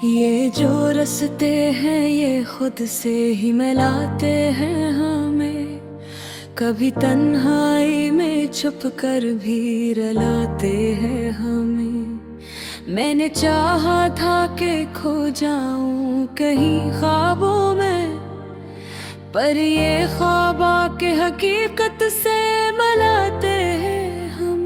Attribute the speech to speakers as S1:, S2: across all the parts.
S1: ये जो रस्ते हैं ये खुद से ही मिलाते हैं हमें। कभी तन्हाई में छुप कर भी रुलाते हैं हमें। मैंने चाहा था कि खो जाऊं कहीं ख्वाबों में, पर ये ख्वाब आके हकीकत से मिलाते हैं हमें।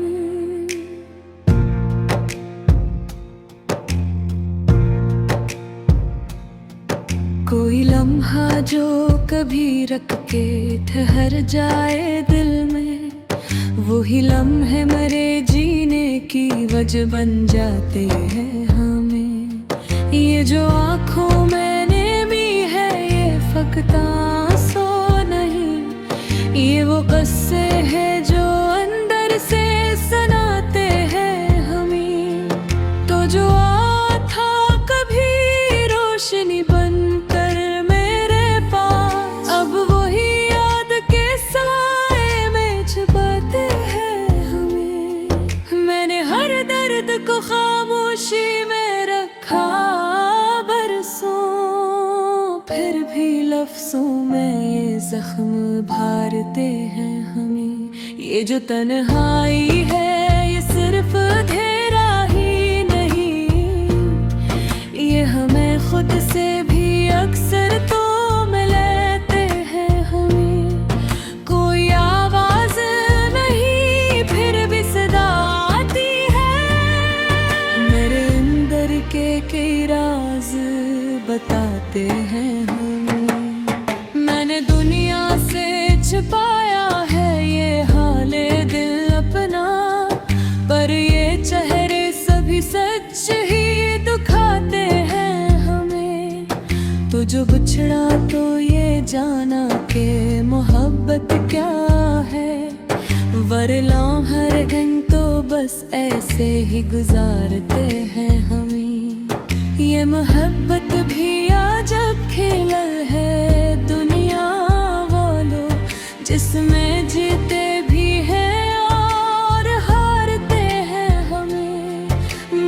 S1: कोई लम्हा जो कभी रख के ठहर जाए दिल में, वही लम्हे मेरे जीने की वजह बन जाते हैं हमें। ये जो आँखों में नेमी है ये फकत आंसू नहीं, ये वो किस्से हैं जो अंदर से सुनाते हैं हमें। तो जो था कभी रोशनी बनकर मेरे पास, अब वही याद के साए में छुपाते हैं हमें। मैंने हर दर्द को खामोशी में रखा बरसों, फिर भी लफ्जों में ये जख्म भारते हैं हमें। ये जो तन्हाई है ये सिर्फ अंधेरा ही नहीं, ये हमें खुद से भी अक्सर तो मिलाते हैं हमें। कोई आवाज नहीं फिर भी सदा आती है, मेरे अंदर के कई राज बताते हैं हमें। मैंने दुनिया से छिपाया है ये हाले दिल अपना, पर ये चेहरे सभी सच ही दिखाते हैं हमें। तो जो बिछड़ा तो ये जाना कि मोहब्बत क्या है, वरना हर दिन तो बस ऐसे ही गुजारते हैं हमें। ये मोहब्बत भी अजब खेल है दुनिया वालों, जिसमें जीते भी हैं और हारते हैं हमें।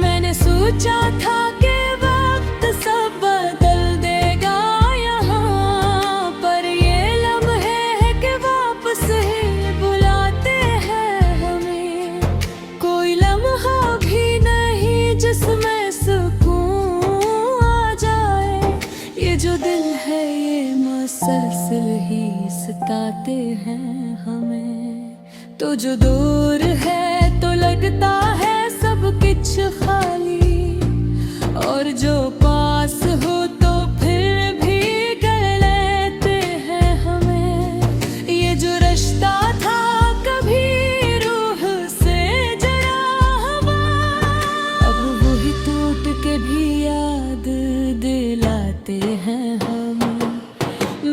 S1: मैंने सोचा था कि वक्त सब बदल देगा यहाँ, पर ये लम्हे है कि वापस ही बुलाते हैं हमें। कोई लम्हा भी नहीं जिसमें जो दिल है ये मुसलसल ही सताते हैं हमें। तो जो दूर है तो लगता है सब कुछ खाली, और जो पास हो तो फिर भी कर लेते हैं हमें। ये जो रिश्ता था कभी रूह से जड़ा हुआ, अब वही टूट के भी याद दिलाते हैं हमें।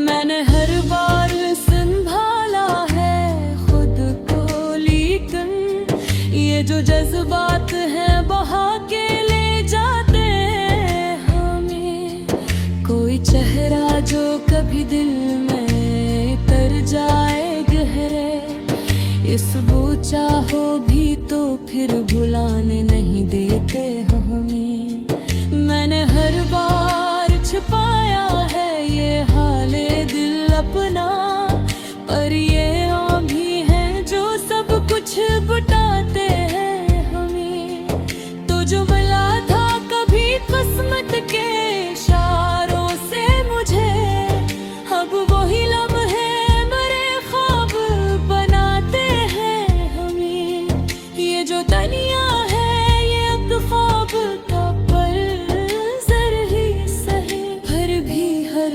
S1: मैंने हर बार संभाला है खुद को, लेकिन ये जो जज्बात हैं बहा के ले जाते हैं हमें। कोई चेहरा जो कभी दिल में उतर जाए गहरे, इस वो चाहो भी तो फिर भुलाने नहीं देते हमें। मैंने हर बार छुपाया है ये हाले दिल अपना, पर ये भी हैं जो सब कुछ बताते हैं हमें। तो जो मिला था कभी किस्मत के इशारों से मुझे, अब वही लम्हे मेरे ख्वाब बनाते हैं हमें। ये जो दुनिया है ये एक ख्वाब का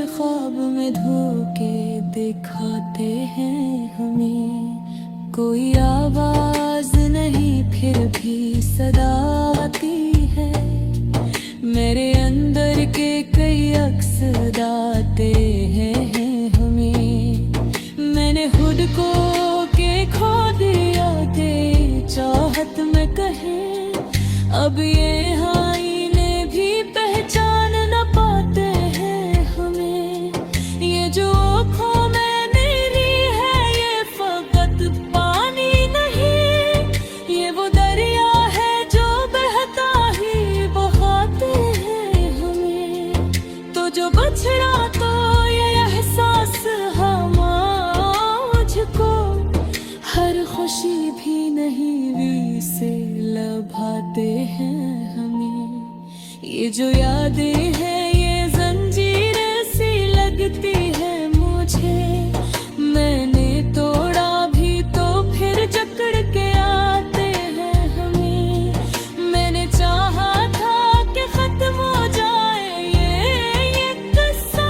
S1: ख्वाब में धोखे दिखाते हैं हमें। कोई आवाज नहीं फिर भी सदा आती है, मेरे अंदर के कई अक्स दाते हैं हमें। मैंने खुद को के खो दिया थे चाहत में कहे, अब ये आईने भी पहचान न पाते हैं हमें। ये जो खो मैंने ली है ये फकत पानी नहीं, ये वो दरिया है जो बहता ही बहाते हैं हमें। दिखाते हैं हमें। ये जो यादें हैं ये जंजीरें सी लगती है मुझे। मैंने तोड़ा भी तो फिर जकड़ के आते हैं हमें। मैंने चाहा था कि खत्म हो जाए ये किस्सा,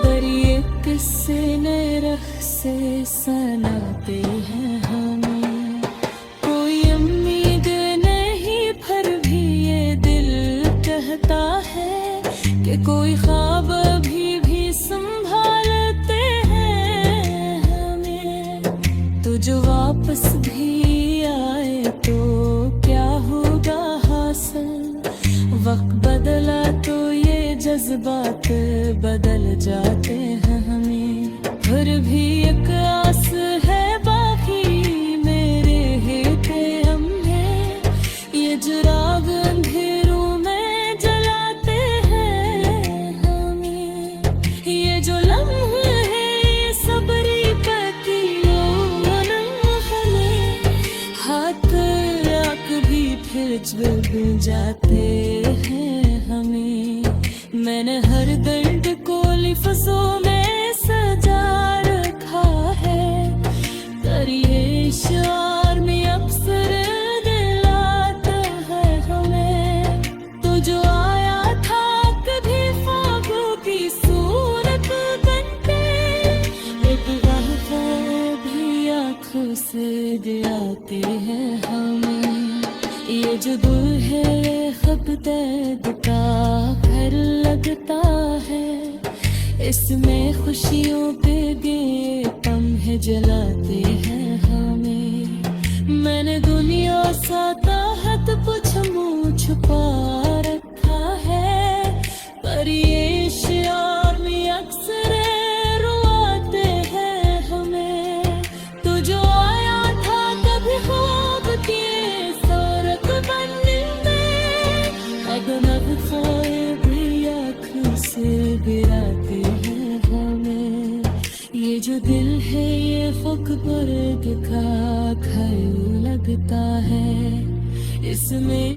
S1: पर ये किस्से नए रख से सनाते हैं हमें। कोई उम्मीद नहीं फिर भी ये दिल कहता है कि कोई ख्वाब अभी भी संभालते हैं हमें। तो जो वापस भी आए तो क्या होगा हासिल। वक्त बदला तो ये जज्बात बदल जाते हैं हमें। फिर भी एक आस है बाकी मेरे हेठे हमें। ये चिराग अंधेरों में जलाते हैं हमें। ये जो लम्हे हैं ये सबरी पतियों हमें। हाथ आँख भी फिर जल जाते हैं हमें। मैंने हर दर्द को लिफ्ज़ों में सजा रखा है, पर ये शार में अक्सर दिलाता है हमें। तो जो आया था कभी ख्वाबों की सूरत बनके, एक वक्त भी आँखों से गिराते हैं हमें। ये जो दिल है खब दर्द का घर लगता है। इसमें खुशियों पे गे लम्हे जलाते हैं हमें। मैंने दुनिया सा ताहत कुछ मुँह छुपा रखा है, पर ये शियार में अक्सर रुआते हैं हमें। तो जो आया था कभी ख्वाब के सूरत बनने में, अगनब ख्वाब भी आँख से गिराते हैं हमें। ये जो दिल है ये फ़क़्र का घर लगता है। इसमें